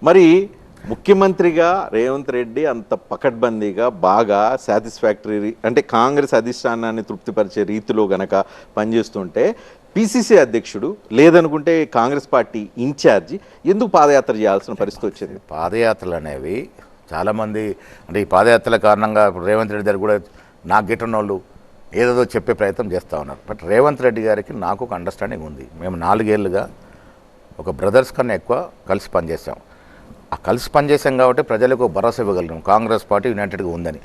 మరి ముఖ్యమంత్రిగా రేవంత్ రెడ్డి అంత పకడ్బందీగా బాగా సాటిస్ఫాక్టరీ అంటే కాంగ్రెస్ అధిష్టానాన్ని తృప్తిపరిచే రీతిలో గనక పనిచేస్తుంటే పిసిసి అధ్యక్షుడు లేదనుకుంటే కాంగ్రెస్ పార్టీ ఇన్ఛార్జి ఎందుకు పాదయాత్ర చేయాల్సిన పరిస్థితి వచ్చింది? పాదయాత్రలు అనేవి చాలామంది అంటే ఈ పాదయాత్రల కారణంగా ఇప్పుడు రేవంత్ రెడ్డి గారు కూడా నాకు గిట్టని వాళ్ళు ఏదేదో చెప్పే ప్రయత్నం చేస్తూ ఉన్నారు. బట్ రేవంత్ రెడ్డి గారికి నాకు ఒక అండర్స్టాండింగ్ ఉంది. మేము 4 ఏళ్ళుగా ఒక బ్రదర్స్ కన్నా ఎక్కువ కలిసి పనిచేసాం. ఆ కలిసి పనిచేసాం కాబట్టి ప్రజలకు భరోసా ఇవ్వగలిగాం కాంగ్రెస్ పార్టీ యునైటెడ్గా ఉందని.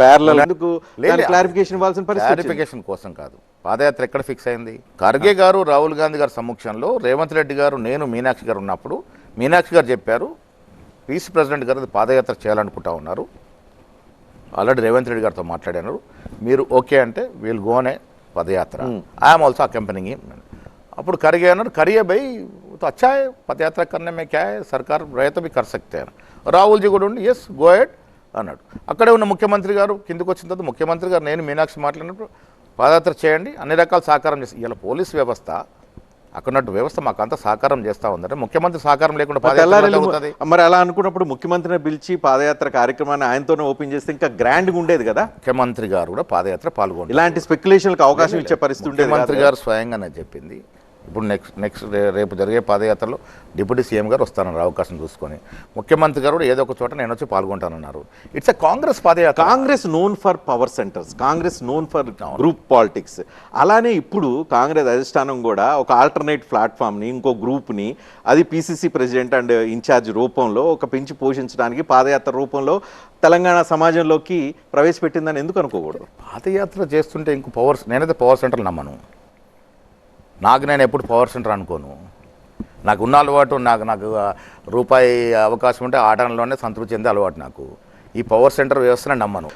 క్లారిఫికేషన్ కోసం కాదు, పాదయాత్ర ఎక్కడ ఫిక్స్ అయింది? ఖర్గే గారు రాహుల్ గాంధీ గారి సమక్షంలో రేవంత్ రెడ్డి గారు నేను మీనాక్షి గారు ఉన్నప్పుడు మీనాక్షి గారు చెప్పారు పీసీ ప్రెసిడెంట్ గారు పాదయాత్ర చేయాలనుకుంటా ఉన్నారు, ఆల్రెడీ రేవంత్ రెడ్డి గారితో మాట్లాడారు, మీరు ఓకే అంటే వీల్ గోనే పదయాత్ర, ఐఎమ్ ఆల్సో అకంపెనింగ్. అప్పుడు ఖర్గే అన్నారు ఖర్గే భాई तो अच्छा है पदयात्रा करने में क्या है सरकार रहे तो भी कर सकते हैं. రాహుల్ జీ కూడా ఉండి ఎస్ గో హెడ్ అన్నాడు. అక్కడే ఉన్న ముఖ్యమంత్రి గారు కిందకు వచ్చిన తర్వాత ముఖ్యమంత్రి గారు నేను మీనాక్షి మాట్లాడినప్పుడు పాదయాత్ర చేయండి అన్ని రకాల సహకారం చేసి ఇలా పోలీస్ వ్యవస్థ అక్కడన్నట్టు వ్యవస్థ మాకు అంతా సహకారం చేస్తూ ఉందంటే ముఖ్యమంత్రి సహకారం లేకుండా పాదయాత్ర అవుతుంది. మరి అలా అనుకున్నప్పుడు ముఖ్యమంత్రిని పిలిచి పాదయాత్ర కార్యక్రమాన్ని ఆయనతోనే ఓపెన్ చేస్తే ఇంకా గ్రాండ్గా ఉండేది కదా. ముఖ్యమంత్రి గారు కూడా పాదయాత్ర పాల్గొంటారు. ఇలాంటి స్పెక్యులేషన్లకు అవకాశం ఇచ్చే పరిస్థితి ఉండేది. ముఖ్యమంత్రి గారు స్వయంగానే చెప్పింది ఇప్పుడు నెక్స్ట్ రేపు జరిగే పాదయాత్రలో డిప్యూటీ సీఎం గారు వస్తారన్నారు అవకాశం చూసుకొని. ముఖ్యమంత్రి గారు కూడా ఏదో ఒక చోట నేను వచ్చి పాల్గొంటానన్నారు. It's a Congress padayatra. Congress known for power centres, Congress known for group politics. అలానే ఇప్పుడు కాంగ్రెస్ అధిష్టానం కూడా ఒక ఆల్టర్నేట్ ప్లాట్ఫామ్ని ఇంకో గ్రూప్ని అది పిసిసి ప్రెసిడెంట్ అండ్ ఇన్ఛార్జ్ రూపంలో ఒక పెంచి పోషించడానికి పాదయాత్ర రూపంలో తెలంగాణ సమాజంలోకి ప్రవేశపెట్టిందని ఎందుకు అనుకోకూడదు? పాదయాత్ర చేస్తుంటే ఇంకో నేనైతే పవర్ సెంటర్లు నమ్మను. నేను ఎప్పుడు పవర్ సెంటర్ అనుకోను. నాకు ఉన్న అలవాటు నాకు రూపాయి అవకాశం ఉంటే ఆటంలోనే సంతృప్తి చెందే అలవాటు నాకు. ఈ పవర్ సెంటర్ వ్యవస్థనే నమ్మను.